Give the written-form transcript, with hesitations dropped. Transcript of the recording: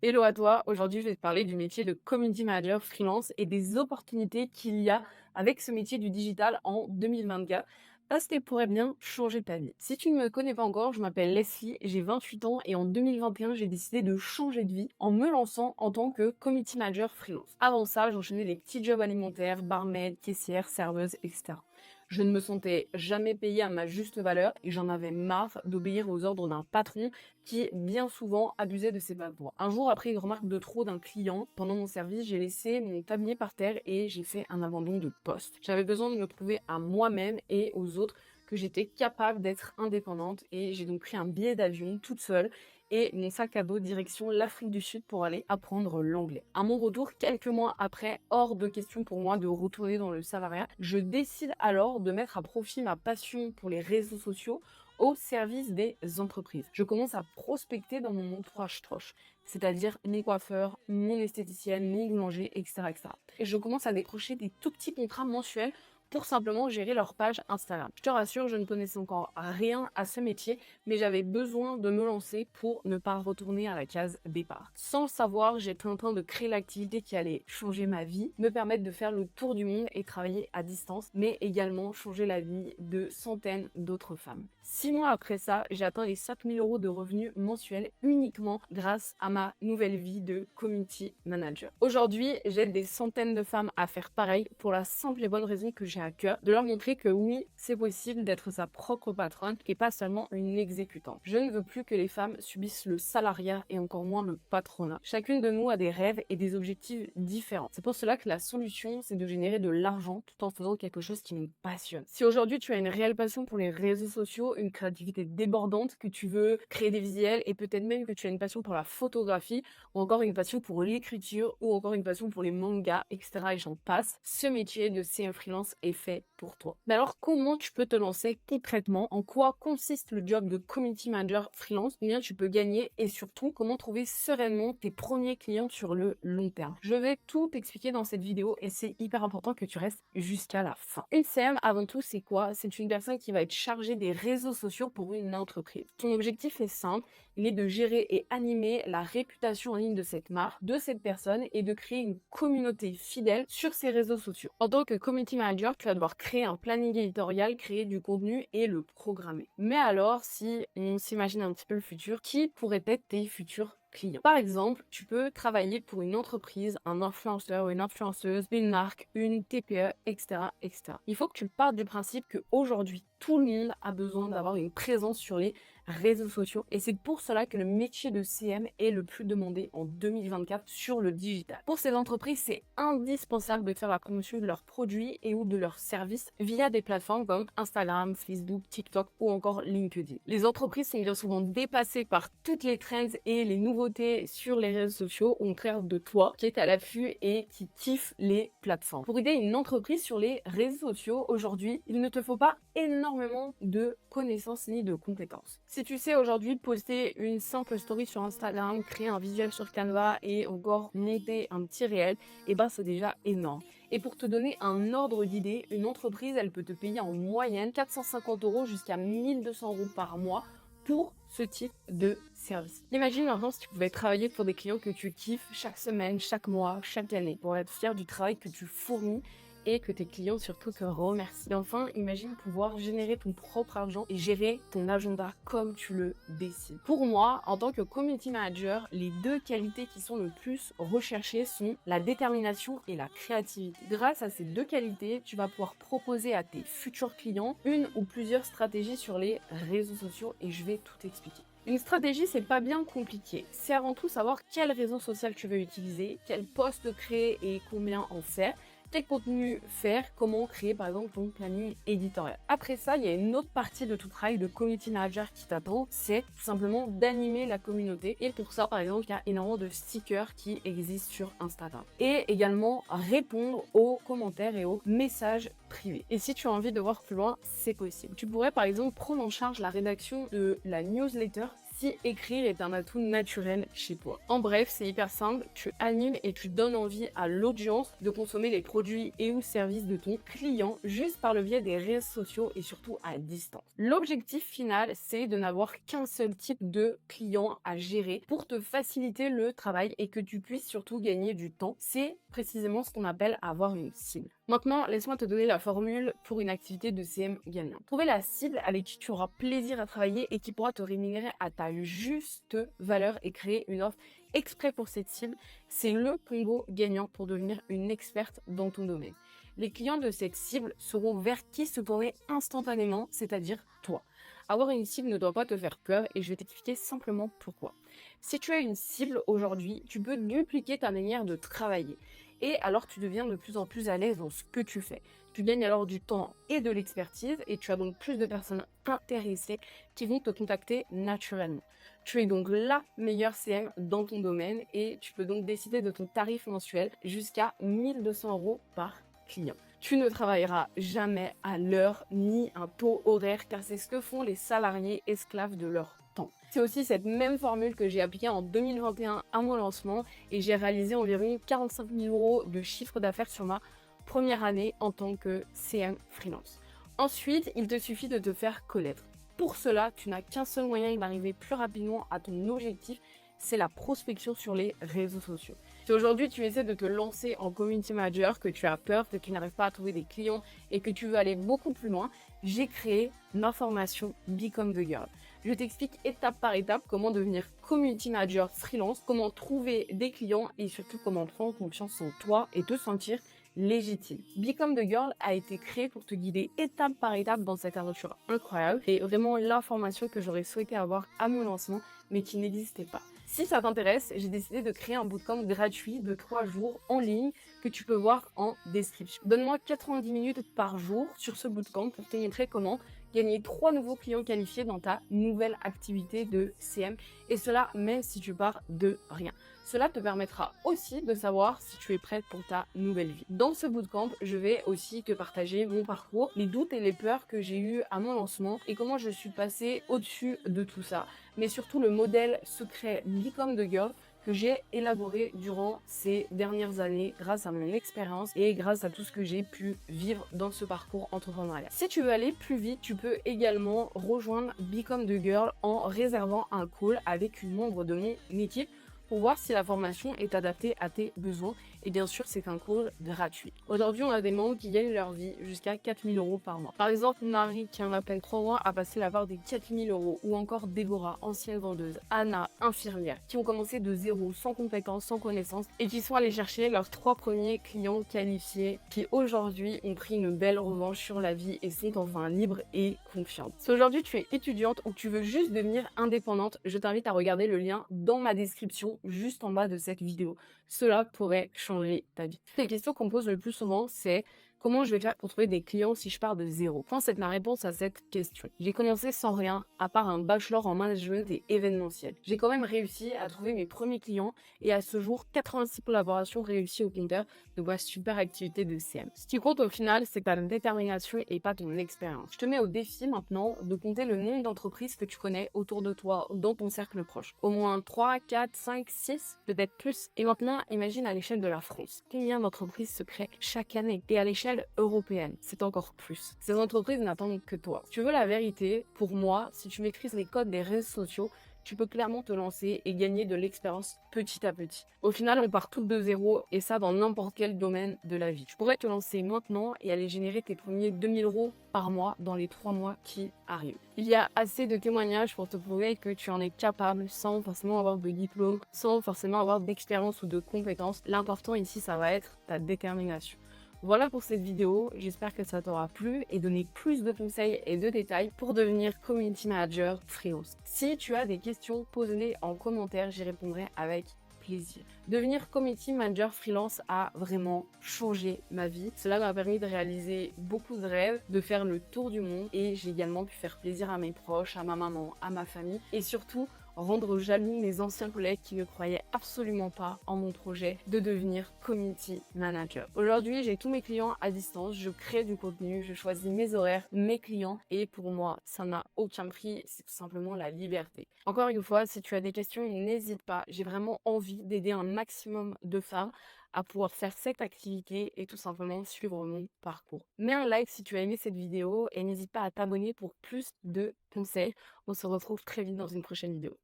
Hello à toi, aujourd'hui je vais te parler du métier de community manager freelance et des opportunités qu'il y a avec ce métier du digital en 2024 parce qu'il pourrait bien changer ta vie. Si tu ne me connais pas encore, je m'appelle Leslie, j'ai 28 ans et en 2021 j'ai décidé de changer de vie en me lançant en tant que community manager freelance. Avant ça, j'enchaînais des petits jobs alimentaires, barmaid, caissière, serveuse, etc. Je ne me sentais jamais payée à ma juste valeur et j'en avais marre d'obéir aux ordres d'un patron qui, bien souvent, abusait de ses pouvoirs. Un jour, après une remarque de trop d'un client, pendant mon service, j'ai laissé mon tablier par terre et j'ai fait un abandon de poste. J'avais besoin de me prouver à moi-même et aux autres que j'étais capable d'être indépendante et j'ai donc pris un billet d'avion toute seule et mon sac à dos direction l'Afrique du Sud pour aller apprendre l'anglais. À mon retour, quelques mois après, hors de question pour moi de retourner dans le salariat, je décide alors de mettre à profit ma passion pour les réseaux sociaux au service des entreprises. Je commence à prospecter dans mon entourage proche, c'est-à-dire mes coiffeurs, mon esthéticienne, mon boulanger, etc., etc. Et je commence à décrocher des tout petits contrats mensuels pour simplement gérer leur page Instagram. Je te rassure, je ne connaissais encore rien à ce métier, mais j'avais besoin de me lancer pour ne pas retourner à la case départ. Sans le savoir, j'étais en train de créer l'activité qui allait changer ma vie, me permettre de faire le tour du monde et travailler à distance, mais également changer la vie de centaines d'autres femmes. 6 mois après ça, j'ai atteint les 5000 € de revenus mensuels uniquement grâce à ma nouvelle vie de community manager. Aujourd'hui, j'aide des centaines de femmes à faire pareil pour la simple et bonne raison que j'ai à cœur de leur montrer que oui, c'est possible d'être sa propre patronne et pas seulement une exécutante. Je ne veux plus que les femmes subissent le salariat et encore moins le patronat. Chacune de nous a des rêves et des objectifs différents. C'est pour cela que la solution, c'est de générer de l'argent tout en faisant quelque chose qui nous passionne. Si aujourd'hui tu as une réelle passion pour les réseaux sociaux, une créativité débordante, que tu veux créer des visuels et peut-être même que tu as une passion pour la photographie ou encore une passion pour l'écriture ou encore une passion pour les mangas, etc. et j'en passe, ce métier de CM freelance est fait pour toi. Mais alors, comment tu peux te lancer concrètement? En quoi consiste le job de community manager freelance? Combien tu peux gagner et surtout, comment trouver sereinement tes premiers clients sur le long terme? Je vais tout t'expliquer dans cette vidéo et c'est hyper important que tu restes jusqu'à la fin. Une CM, avant tout, c'est quoi? C'est une personne qui va être chargée des réseaux sociaux pour une entreprise. Ton objectif est simple, il est de gérer et animer la réputation en ligne de cette marque, de cette personne et de créer une communauté fidèle sur ses réseaux sociaux. En tant que community manager, tu vas devoir créer un planning éditorial, créer du contenu et le programmer. Mais alors, si on s'imagine un petit peu le futur, qui pourraient être tes futurs clients? Par exemple, tu peux travailler pour une entreprise, un influenceur ou une influenceuse, une marque, une TPE, etc., etc. Il faut que tu partes du principe qu'aujourd'hui, tout le monde a besoin d'avoir une présence sur les réseaux sociaux et c'est pour cela que le métier de CM est le plus demandé en 2024 sur le digital. Pour ces entreprises, c'est indispensable de faire la promotion de leurs produits et ou de leurs services via des plateformes comme Instagram, Facebook, TikTok ou encore LinkedIn. Les entreprises sont bien souvent dépassées par toutes les trends et les nouveautés sur les réseaux sociaux, au contraire de toi qui est à l'affût et qui kiffe les plateformes. Pour aider une entreprise sur les réseaux sociaux aujourd'hui, il ne te faut pas énormément de connaissances ni de compétences. Si tu sais aujourd'hui poster une simple story sur Instagram, créer un visuel sur Canva et encore monter un petit réel, et ben c'est déjà énorme. Et pour te donner un ordre d'idée, une entreprise, elle peut te payer en moyenne 450 € jusqu'à 1200 € par mois pour ce type de service. Imagine maintenant si tu pouvais travailler pour des clients que tu kiffes chaque semaine, chaque mois, chaque année, pour être fier du travail que tu fournis et que tes clients surtout te remercient. Et enfin, imagine pouvoir générer ton propre argent et gérer ton agenda comme tu le décides. Pour moi, en tant que community manager, les deux qualités qui sont le plus recherchées sont la détermination et la créativité. Grâce à ces deux qualités, tu vas pouvoir proposer à tes futurs clients une ou plusieurs stratégies sur les réseaux sociaux et je vais tout expliquer. Une stratégie, c'est pas bien compliqué. C'est avant tout savoir quel réseau social tu veux utiliser, quel poste créer et combien en faire, quel contenu faire, comment créer par exemple ton planning éditorial. Après ça, il y a une autre partie de tout travail de community manager qui t'attend, c'est tout simplement d'animer la communauté. Et pour ça, par exemple, il y a énormément de stickers qui existent sur Instagram. Et également répondre aux commentaires et aux messages privés. Et si tu as envie de voir plus loin, c'est possible. Tu pourrais par exemple prendre en charge la rédaction de la newsletter si écrire est un atout naturel chez toi. En bref, c'est hyper simple, tu animes et tu donnes envie à l'audience de consommer les produits et ou services de ton client juste par le biais des réseaux sociaux et surtout à distance. L'objectif final, c'est de n'avoir qu'un seul type de client à gérer pour te faciliter le travail et que tu puisses surtout gagner du temps. C'est précisément ce qu'on appelle avoir une cible. Maintenant, laisse-moi te donner la formule pour une activité de CM gagnant. Trouver la cible avec qui tu auras plaisir à travailler et qui pourra te rémunérer à ta juste valeur et créer une offre exprès pour cette cible, c'est le combo gagnant pour devenir une experte dans ton domaine. Les clients de cette cible seront vers qui se tourner instantanément, c'est-à-dire toi. Avoir une cible ne doit pas te faire peur et je vais t'expliquer simplement pourquoi. Si tu as une cible aujourd'hui, tu peux dupliquer ta manière de travailler. Et alors tu deviens de plus en plus à l'aise dans ce que tu fais. Tu gagnes alors du temps et de l'expertise et tu as donc plus de personnes intéressées qui vont te contacter naturellement. Tu es donc la meilleure CM dans ton domaine et tu peux donc décider de ton tarif mensuel jusqu'à 1200 € par client. Tu ne travailleras jamais à l'heure ni un taux horaire car c'est ce que font les salariés esclaves de leur temps. C'est aussi cette même formule que j'ai appliquée en 2021 à mon lancement et j'ai réalisé environ 45 000 € de chiffre d'affaires sur ma première année en tant que CM freelance. Ensuite, il te suffit de te faire connaître. Pour cela, tu n'as qu'un seul moyen d'arriver plus rapidement à ton objectif, c'est la prospection sur les réseaux sociaux. Si aujourd'hui tu essaies de te lancer en community manager, que tu as peur, que tu n'arrives pas à trouver des clients et que tu veux aller beaucoup plus loin, j'ai créé ma formation Become the Girl. Je t'explique étape par étape comment devenir community manager freelance, comment trouver des clients et surtout comment prendre confiance en toi et te sentir légitime. Become the Girl a été créé pour te guider étape par étape dans cette aventure incroyable et vraiment la formation que j'aurais souhaité avoir à mon lancement mais qui n'existait pas. Si ça t'intéresse, j'ai décidé de créer un bootcamp gratuit de 3 jours en ligne que tu peux voir en description. Donne-moi 90 minutes par jour sur ce bootcamp pour te montrer comment gagner 3 nouveaux clients qualifiés dans ta nouvelle activité de CM et cela même si tu pars de rien. Cela te permettra aussi de savoir si tu es prête pour ta nouvelle vie. Dans ce bootcamp, je vais aussi te partager mon parcours, les doutes et les peurs que j'ai eu à mon lancement et comment je suis passée au-dessus de tout ça. Mais surtout le modèle secret Become the Girl que j'ai élaboré durant ces dernières années grâce à mon expérience et grâce à tout ce que j'ai pu vivre dans ce parcours entrepreneurial. Si tu veux aller plus vite, tu peux également rejoindre Become the Girl en réservant un call avec une membre de mon équipe pour voir si la formation est adaptée à tes besoins. Et bien sûr, c'est un call gratuit. Aujourd'hui, on a des membres qui gagnent leur vie jusqu'à 4 000 € par mois. Par exemple, Marie, qui en a à peine 3 mois, a passé la barre des 4 000 €. Ou encore Déborah, ancienne vendeuse, Anna, infirmière, qui ont commencé de zéro, sans compétences, sans connaissances, et qui sont allés chercher leurs 3 premiers clients qualifiés, qui aujourd'hui ont pris une belle revanche sur la vie et sont enfin libres et confiantes. Si aujourd'hui tu es étudiante ou tu veux juste devenir indépendante, je t'invite à regarder le lien dans ma description, juste en bas de cette vidéo. Cela pourrait changer ta vie. Les questions qu'on me pose le plus souvent, c'est comment je vais faire pour trouver des clients si je pars de zéro? Je pense que c'est ma réponse à cette question. J'ai commencé sans rien, à part un bachelor en management et événementiel. J'ai quand même réussi à trouver mes premiers clients et à ce jour, 86 collaborations réussies au compteur de ma super activité de CM. Ce qui compte au final, c'est ta détermination et pas ton expérience. Je te mets au défi maintenant de compter le nombre d'entreprises que tu connais autour de toi, dans ton cercle proche. Au moins 3, 4, 5, 6, peut-être plus. Et maintenant, imagine à l'échelle de la France. Combien d'entreprises se créent chaque année? Et à l'échelle européenne, c'est encore plus. Ces entreprises n'attendent que toi. Si tu veux la vérité, pour moi, si tu maîtrises les codes des réseaux sociaux, tu peux clairement te lancer et gagner de l'expérience petit à petit. Au final, on part tous de zéro et ça dans n'importe quel domaine de la vie. Tu pourrais te lancer maintenant et aller générer tes premiers 2 000 € par mois dans les 3 mois qui arrivent. Il y a assez de témoignages pour te prouver que tu en es capable sans forcément avoir de diplôme, sans forcément avoir d'expérience ou de compétences. L'important ici, ça va être ta détermination. Voilà pour cette vidéo, j'espère que ça t'aura plu et donné plus de conseils et de détails pour devenir community manager freelance. Si tu as des questions, pose-les en commentaire, j'y répondrai avec plaisir. Devenir community manager freelance a vraiment changé ma vie. Cela m'a permis de réaliser beaucoup de rêves, de faire le tour du monde et j'ai également pu faire plaisir à mes proches, à ma maman, à ma famille et surtout rendre jaloux mes anciens collègues qui ne croyaient absolument pas en mon projet de devenir community manager. Aujourd'hui, j'ai tous mes clients à distance, je crée du contenu, je choisis mes horaires, mes clients et pour moi, ça n'a aucun prix, c'est tout simplement la liberté. Encore une fois, si tu as des questions, n'hésite pas. J'ai vraiment envie d'aider un maximum de femmes à pouvoir faire cette activité et tout simplement suivre mon parcours. Mets un like si tu as aimé cette vidéo et n'hésite pas à t'abonner pour plus de conseils. On se retrouve très vite dans une prochaine vidéo.